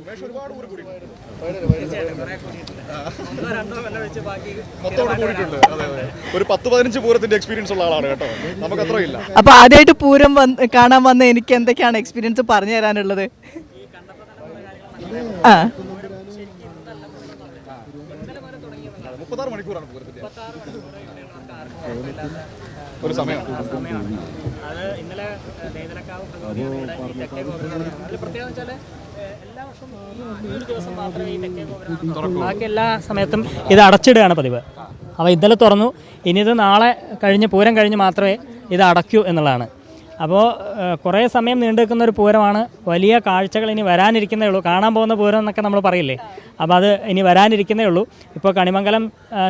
ഒരു 10-15 പൂരത്തിന്റെ എക്സ്പീരിയൻസ് ഉള്ള ആളാണ് കേട്ടോ, നമുക്ക് അത്ര ഇല്ല. അപ്പൊ ആദ്യമായിട്ട് പൂരം കാണാൻ വന്ന എനിക്ക് എന്തൊക്കെയാണ് എക്സ്പീരിയൻസ് പറഞ്ഞു തരാനുള്ളത്? ആ 36 മണിക്കൂറാണ് പൂരത്തിന്റെ ഒരു സമയം. അത് ഇന്നലെ നെയ്തലക്കാവ് പ്രത്യേകത വെച്ചാൽ എല്ലാ വർഷവും ഈ ഒരു ദിവസം മാത്രമേ ഈ തെക്കേ ഗോപുരം, ബാക്കി എല്ലാ സമയത്തും ഇത് അടച്ചിടുകയാണ് പതിവ്. അപ്പോൾ ഇന്നലെ തുറന്നു, ഇനി ഇത് നാളെ പൂരം കഴിഞ്ഞ് മാത്രമേ ഇത് അടയ്ക്കൂ എന്നുള്ളതാണ്. അപ്പോൾ കുറേ സമയം നീണ്ടു നിൽക്കുന്ന ഒരു പൂരമാണ്. വലിയ കാഴ്ചകൾ ഇനി വരാനിരിക്കുന്നേ ഉള്ളൂ. കാണാൻ പോകുന്ന പൂരം എന്നൊക്കെ നമ്മൾ പറയില്ലേ, അപ്പോൾ അത് ഇനി വരാനിരിക്കുന്നേ ഉള്ളൂ. ഇപ്പോൾ കണിമംഗലം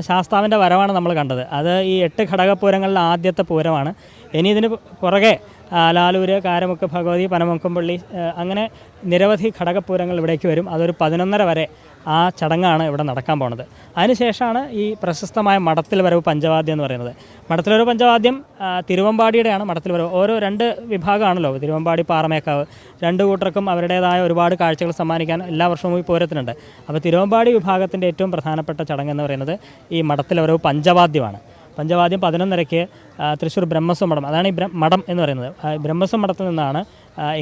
ശാസ്താവിൻ്റെ വരവാണ് നമ്മൾ കണ്ടത്. അത് ഈ 8 ഘടകപൂരങ്ങളിലെ ആദ്യത്തെ പൂരമാണ്. ഇനി ഇതിന് പുറകെ ലാലൂര്, കാരമുക്ക് ഭഗവതി, പനമുക്കമ്പള്ളി, അങ്ങനെ നിരവധി ഘടകപൂരങ്ങൾ ഇവിടേക്ക് വരും. അതൊരു 11:30 വരെ ആ ചടങ്ങാണ് ഇവിടെ നടക്കാൻ പോകുന്നത്. അതിനുശേഷമാണ് ഈ പ്രശസ്തമായ മടത്തിൽ വരവ് പഞ്ചവാദ്യം എന്ന് പറയുന്നത്. മടത്തിൽ വരവ് പഞ്ചവാദ്യം തിരുവമ്പാടിയുടെയാണ്. മടത്തിൽ വരവ് ഓരോ 2 വിഭാഗമാണല്ലോ, തിരുവമ്പാടി, പാറമേക്കാവ്. 2 കൂട്ടർക്കും അവരുടേതായ ഒരുപാട് കാഴ്ചകൾ സമ്മാനിക്കാൻ എല്ലാ വർഷവും ഈ പൂരത്തിനുണ്ട്. അപ്പോൾ തിരുവമ്പാടി വിഭാഗത്തിൻ്റെ ഏറ്റവും പ്രധാനപ്പെട്ട ചടങ്ങെന്ന് പറയുന്നത് ഈ മടത്തിൽ വരവ് പഞ്ചവാദ്യമാണ്. പഞ്ചവാദ്യം 11:30 തൃശ്ശൂർ ബ്രഹ്മസ്വം മഠം, അതാണ് ഈ മഠം എന്ന് പറയുന്നത്. ബ്രഹ്മസ്വം മഠത്തിൽ നിന്നാണ്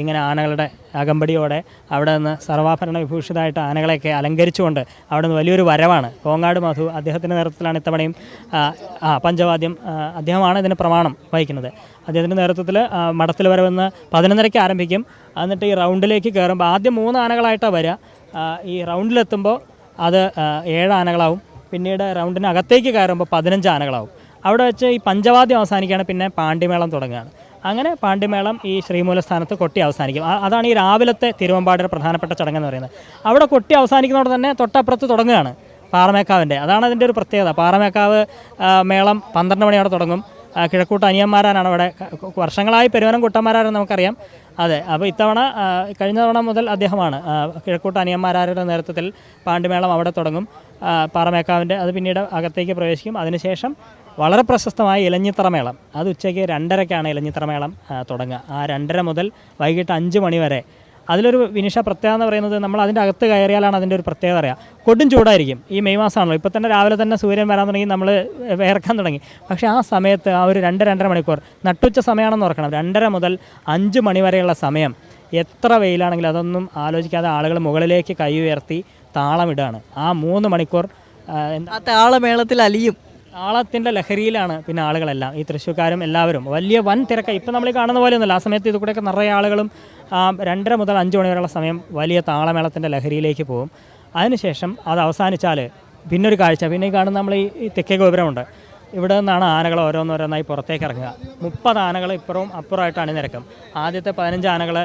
ഇങ്ങനെ ആനകളുടെ അകമ്പടിയോടെ അവിടെ നിന്ന് സർവാഭരണ വിഭൂഷിതമായിട്ട് ആനകളെയൊക്കെ അലങ്കരിച്ചുകൊണ്ട് അവിടെ നിന്ന് വലിയൊരു വരവാണ്. കോങ്ങാട് മധു അദ്ദേഹത്തിൻ്റെ നേതൃത്വത്തിലാണ് ഇത്തവണയും പഞ്ചവാദ്യം, അദ്ദേഹമാണ് ഇതിന് പ്രമാണം വഹിക്കുന്നത്. അദ്ദേഹത്തിൻ്റെ നേതൃത്വത്തിൽ മഠത്തിൽ വരവെന്ന് 11:30 ആരംഭിക്കും. എന്നിട്ട് ഈ റൗണ്ടിലേക്ക് കയറുമ്പോൾ ആദ്യം 3 ആനകളായിട്ടാണ് വരിക. ഈ റൗണ്ടിലെത്തുമ്പോൾ അത് 7 ആനകളാവും. പിന്നീട് റൗണ്ടിനകത്തേക്ക് കയറുമ്പോൾ 15 ആനകളാവും. അവിടെ വെച്ച് ഈ പഞ്ചവാദ്യം അവസാനിക്കുകയാണ്. പിന്നെ പാണ്ടിമേളം തുടങ്ങുകയാണ്. അങ്ങനെ പാണ്ടിമേളം ഈ ശ്രീമൂലസ്ഥാനത്ത് കൊട്ടി അവസാനിക്കും. അതാണ് ഈ രാവിലത്തെ തിരുവമ്പാടിയുടെ പ്രധാനപ്പെട്ട ചടങ്ങെന്ന് പറയുന്നത്. അവിടെ കൊട്ടി അവസാനിക്കുന്നതോടെ തന്നെ തൊട്ടപ്പുറത്ത് തുടങ്ങുകയാണ് പാറമേക്കാവിൻ്റെ. അതാണ് അതിൻ്റെ ഒരു പ്രത്യേകത. പാറമേക്കാവ് മേളം 12 മണിയോടെ തുടങ്ങും. കിഴക്കൂട്ട് അനിയന്മാരാണ് അവിടെ വർഷങ്ങളായി പെരുവനം കുട്ടന്മാരാരെന്ന് നമുക്കറിയാം. അതെ, അപ്പോൾ ഇത്തവണ കഴിഞ്ഞ തവണ മുതൽ അദ്ദേഹമാണ് കിഴക്കൂട്ട് അനിയന്മാരാരുടെ നേതൃത്വത്തിൽ പാണ്ടിമേളം അവിടെ തുടങ്ങും. പാറമേക്കാവിൻ്റെ അത് പിന്നീട് അകത്തേക്ക് പ്രവേശിക്കും. അതിനുശേഷം വളരെ പ്രശസ്തമായ ഇലഞ്ഞിത്തറമേളം, അത് ഉച്ചയ്ക്ക് 2:30 ഇലഞ്ഞിത്തറമേളം തുടങ്ങുക. ആ 2:30 മുതൽ വൈകിട്ട് 5 മണി വരെ. അതിലൊരു വിനിഷ പ്രത്യേകത എന്ന് പറയുന്നത്, നമ്മൾ അതിൻ്റെ അകത്ത് കയറിയാലാണ് അതിൻ്റെ ഒരു പ്രത്യേകത അറിയാം. കൊടും ചൂടായിരിക്കും. ഈ മെയ് മാസമാണല്ലോ, ഇപ്പോൾ തന്നെ രാവിലെ തന്നെ സൂര്യൻ വരാൻ തുടങ്ങി, നമ്മൾ വിയർക്കാൻ തുടങ്ങി. പക്ഷേ ആ സമയത്ത് ആ ഒരു 2-2:30 മണിക്കൂർ നട്ടുച്ച സമയമാണെന്ന് ഓർക്കണം. 2:30 മുതൽ 5 മണി വരെയുള്ള സമയം എത്ര വെയിലാണെങ്കിലും അതൊന്നും ആലോചിക്കാതെ ആളുകൾ മുകളിലേക്ക് കൈ ഉയർത്തി താളമിടുകയാണ്. ആ 3 മണിക്കൂർ താളമേളത്തിൽ അലിയും. താളത്തിൻ്റെ ലഹരിയിലാണ് പിന്നെ ആളുകളെല്ലാം, ഈ തൃശ്ശൂർക്കാരും എല്ലാവരും. വലിയ വൻ തിരക്ക്. ഇപ്പം നമ്മൾ കാണുന്ന പോലെയൊന്നുമില്ല. ആ സമയത്ത് ഇത് കൂടെയൊക്കെ നിറയെ ആളുകളും 2:30 മുതൽ 5 മണി വരെയുള്ള സമയം വലിയ താളമേളത്തിൻ്റെ ലഹരിയിലേക്ക് പോകും. അതിനുശേഷം അത് അവസാനിച്ചാൽ പിന്നൊരു കാഴ്ച, പിന്നെ ഈ കാണുന്ന നമ്മൾ ഈ തെക്കേ ഗോപുരമുണ്ട്. ഇവിടെ നിന്നാണ് ആനകൾ ഓരോന്നോരോന്നായി പുറത്തേക്ക് ഇറങ്ങുക. 30 ആനകൾ ഇപ്പുറവും അപ്പുറമായിട്ട് അണിനിരക്കും. ആദ്യത്തെ 15 ആനകൾ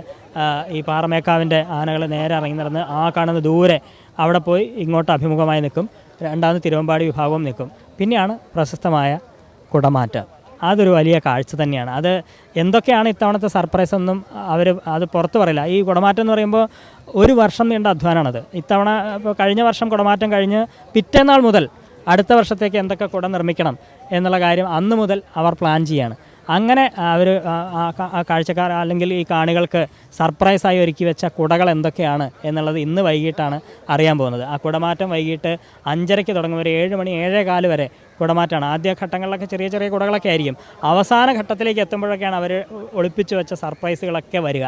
ഈ പാറമേക്കാവിൻ്റെ ആനകൾ നേരെ ഇറങ്ങി നടന്ന് ആ കാണുന്ന ദൂരെ അവിടെ പോയി ഇങ്ങോട്ട് അഭിമുഖമായി നിൽക്കും. രണ്ടാമത് തിരുവമ്പാടി വിഭാഗവും നിൽക്കും. പിന്നെയാണ് പ്രശസ്തമായ കുടമാറ്റം. അതൊരു വലിയ കാഴ്ച തന്നെയാണ്. അത് എന്തൊക്കെയാണ് ഇത്തവണത്തെ സർപ്രൈസ് ഒന്നും അത് പുറത്ത് പറയില്ല. ഈ കുടമാറ്റം എന്ന് പറയുമ്പോൾ 1 വർഷം നീണ്ട അധ്വാനമാണത്. ഇത്തവണ ഇപ്പോൾ കഴിഞ്ഞ വർഷം കുടമാറ്റം കഴിഞ്ഞ് പിറ്റേന്നാൾ മുതൽ അടുത്ത വർഷത്തേക്ക് എന്തൊക്കെ കുട നിർമ്മിക്കണം എന്നുള്ള കാര്യം അന്ന് മുതൽ അവർ പ്ലാൻ ചെയ്യാണ്. അങ്ങനെ അവർ ആ കാഴ്ചക്കാർ അല്ലെങ്കിൽ ഈ കാണികൾക്ക് സർപ്രൈസായി ഒരുക്കി വെച്ച കുടകൾ എന്തൊക്കെയാണ് എന്നുള്ളത് ഇന്ന് വൈകിട്ടാണ് അറിയാൻ പോകുന്നത്. ആ കുടമാറ്റം വൈകിട്ട് 5:30 തുടങ്ങും. ഒരു 7 മണി 7:15 വരെ കുടമാറ്റമാണ്. ആദ്യ ഘട്ടങ്ങളിലൊക്കെ ചെറിയ ചെറിയ കുടകളൊക്കെ ആയിരിക്കും. അവസാന ഘട്ടത്തിലേക്ക് എത്തുമ്പോഴൊക്കെയാണ് അവർ ഒളിപ്പിച്ച് വെച്ച സർപ്രൈസുകളൊക്കെ വരിക.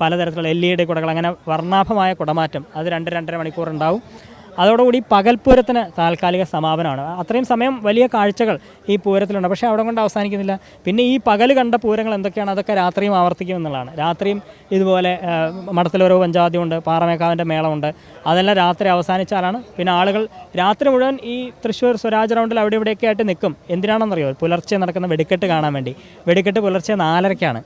പലതരത്തിലുള്ള LED കുടകൾ, അങ്ങനെ വർണ്ണാഭമായ കുടമാറ്റം. അത് 2-2:30 മണിക്കൂർ ഉണ്ടാവും. അതോടുകൂടി പകൽപ്പൂരത്തിന് താൽക്കാലിക സമാപനമാണ്. അത്രയും സമയം വലിയ കാഴ്ചകൾ ഈ പൂരത്തിലുണ്ട്. പക്ഷേ അവിടെ കൊണ്ട് അവസാനിക്കുന്നില്ല. പിന്നെ ഈ പകൽ കണ്ട പൂരങ്ങൾ എന്തൊക്കെയാണ് അതൊക്കെ രാത്രിയും ആവർത്തിക്കും എന്നുള്ളതാണ്. രാത്രിയും ഇതുപോലെ മഠത്തിലൊരു പഞ്ചവാദ്യമുണ്ട്, പാറമേക്കാവിൻ്റെ മേളമുണ്ട്. അതെല്ലാം രാത്രി അവസാനിച്ചാലാണ് പിന്നെ ആളുകൾ രാത്രി മുഴുവൻ ഈ തൃശ്ശൂർ സ്വരാജ് റൗണ്ടിൽ അവിടെ ഇവിടെയൊക്കെ ആയിട്ട് നിൽക്കും. എന്തിനാണെന്നറിയോ? പുലർച്ചെ നടക്കുന്ന വെടിക്കെട്ട് കാണാൻ വേണ്ടി. വെടിക്കെട്ട് പുലർച്ചെ 4:30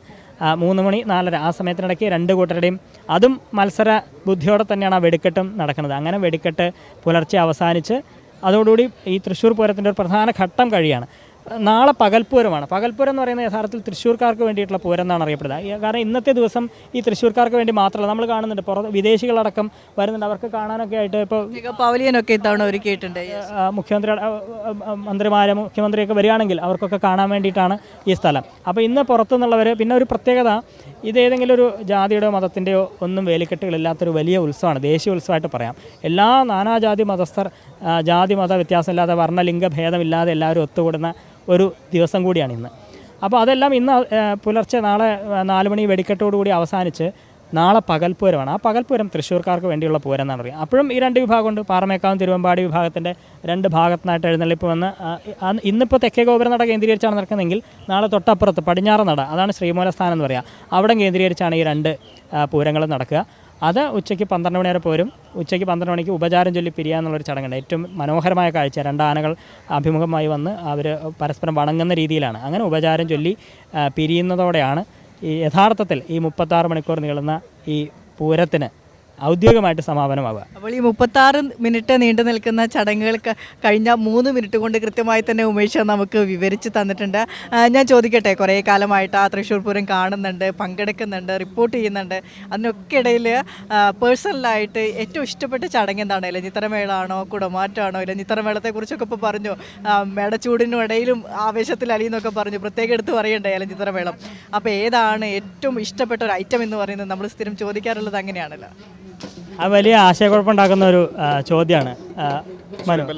3 മണി 4:30 ആ സമയത്തിനിടയ്ക്ക് 2 കൂട്ടരുടെയും അതും മത്സര ബുദ്ധിയോടെ തന്നെയാണ് ആ വെടിക്കെട്ടും നടക്കുന്നത്. അങ്ങനെ വെടിക്കെട്ട് പുലർച്ചെ അവസാനിച്ച് അതോടുകൂടി ഈ തൃശ്ശൂർ പൂരത്തിൻ്റെ ഒരു പ്രധാന ഘട്ടം കഴിയാണ്. നാളെ പകൽപ്പൂരമാണ്. പകൽപ്പൂരം എന്ന് പറയുന്നത് യഥാർത്ഥത്തിൽ തൃശ്ശൂർക്കാർക്ക് വേണ്ടിയിട്ടുള്ള പൂരം എന്നാണ് അറിയപ്പെടുന്നത്. കാരണം ഇന്നത്തെ ദിവസം ഈ തൃശ്ശൂർക്കാർക്ക് വേണ്ടി മാത്രമല്ല, നമ്മൾ കാണുന്നുണ്ട് വിദേശികളടക്കം വരുന്നുണ്ട്. അവർക്ക് കാണാനൊക്കെ ആയിട്ട് ഇപ്പോൾ പവലിയനൊക്കെ ഇത്തവണ ഒരുക്കിയിട്ടുണ്ട്. മുഖ്യമന്ത്രിയൊക്കെ വരികയാണെങ്കിൽ അവർക്കൊക്കെ കാണാൻ വേണ്ടിയിട്ടാണ് ഈ സ്ഥലം. അപ്പോൾ ഇന്ന് പുറത്തുനിന്നുള്ളവർ, പിന്നെ ഒരു പ്രത്യേകത, ഇതേതെങ്കിലും ഒരു ജാതിയുടെയോ മതത്തിൻ്റെയോ ഒന്നും വേലിക്കെട്ടുകളില്ലാത്തൊരു വലിയ ഉത്സവമാണ്, ദേശീയ ഉത്സവമായിട്ട് പറയാം. എല്ലാ നാനാജാതി മതസ്ഥർ, ജാതി മത വ്യത്യാസമില്ലാതെ, വർണ്ണലിംഗ ഭേദമില്ലാതെ എല്ലാവരും ഒത്തുകൂടുന്ന ഒരു ദിവസം കൂടിയാണ് ഇന്ന്. അപ്പോൾ അതെല്ലാം ഇന്ന് പുലർച്ചെ നാളെ 4 മണി വെടിക്കെട്ടോടുകൂടി അവസാനിച്ച് നാളെ പകൽപ്പൂരമാണ്. ആ പകൽപ്പൂരം തൃശ്ശൂർക്കാർക്ക് വേണ്ടിയുള്ള പൂരം എന്നാണ് പറയുക. അപ്പോഴും ഈ 2 വിഭാഗമുണ്ട്. പാറമേക്കാവും തിരുവമ്പാടി വിഭാഗത്തിൻ്റെ 2 ഭാഗത്തിനായിട്ട് എഴുന്നള്ളിപ്പ് വന്ന് ഇന്നിപ്പോൾ തെക്കേ ഗോപുര നട കേന്ദ്രീകരിച്ചാണ് നടക്കുന്നതെങ്കിൽ നാളെ തൊട്ടപ്പുറത്ത് പടിഞ്ഞാറ് നട, അതാണ് ശ്രീമൂലസ്ഥാനം എന്ന് പറയുക, അവിടെ കേന്ദ്രീകരിച്ചാണ് ഈ 2 പൂരങ്ങളും നടക്കുക. അത് ഉച്ചയ്ക്ക് 12 മണി വരെ പോരും. ഉച്ചയ്ക്ക് 12 മണിക്ക് ഉപചാരം ചൊല്ലി പിരിയുക എന്നുള്ളൊരു ചടങ്ങുണ്ട്. ഏറ്റവും മനോഹരമായ കാഴ്ച, 2 ആനകൾ അഭിമുഖമായി വന്ന് അവർ പരസ്പരം വണങ്ങുന്ന രീതിയിലാണ്. അങ്ങനെ ഉപചാരം ചൊല്ലി പിരിയുന്നതോടെയാണ് ഈ യഥാർത്ഥത്തിൽ ഈ 36 മണിക്കൂർ നീളുന്ന ഈ പൂരത്തിന് ഔദ്യോഗികമായിട്ട് സമാപനമാവുക. അപ്പോൾ ഈ 36 മിനിറ്റ് നീണ്ടു നിൽക്കുന്ന ചടങ്ങുകൾ കഴിഞ്ഞ 3 മിനിറ്റ് കൊണ്ട് കൃത്യമായി തന്നെ ഉമേഷ് നമുക്ക് വിവരിച്ച് തന്നിട്ടുണ്ട്. ഞാൻ ചോദിക്കട്ടെ, കുറേ കാലമായിട്ട് ആ തൃശ്ശൂർ പൂരം കാണുന്നുണ്ട്, പങ്കെടുക്കുന്നുണ്ട്, റിപ്പോർട്ട് ചെയ്യുന്നുണ്ട്. അതിനൊക്കെ ഇടയിൽ പേഴ്സണലായിട്ട് ഏറ്റവും ഇഷ്ടപ്പെട്ട ചടങ്ങ് എന്താണ്? ഇലഞ്ഞിത്തറമേളാണോ, കുടമാറ്റാണോ? ഇലഞ്ഞിത്തറമേളത്തെക്കുറിച്ചൊക്കെ ഇപ്പോൾ പറഞ്ഞു, മേടച്ചൂടിനും ഇടയിലും ആവേശത്തിൽ അലിയെന്നൊക്കെ പറഞ്ഞു, പ്രത്യേകം എടുത്ത് പറയണ്ടേ ഇലഞ്ഞിത്തറമേളം. അപ്പോൾ ഏതാണ് ഏറ്റവും ഇഷ്ടപ്പെട്ട ഒരു ഐറ്റം എന്ന് പറയുന്നത്? നമ്മൾ സ്ഥിരം ചോദിക്കാറുള്ളത് അങ്ങനെയാണല്ലോ. അത് വലിയ ആശയക്കുഴപ്പമുണ്ടാക്കുന്ന ഒരു ചോദ്യമാണ് മനു.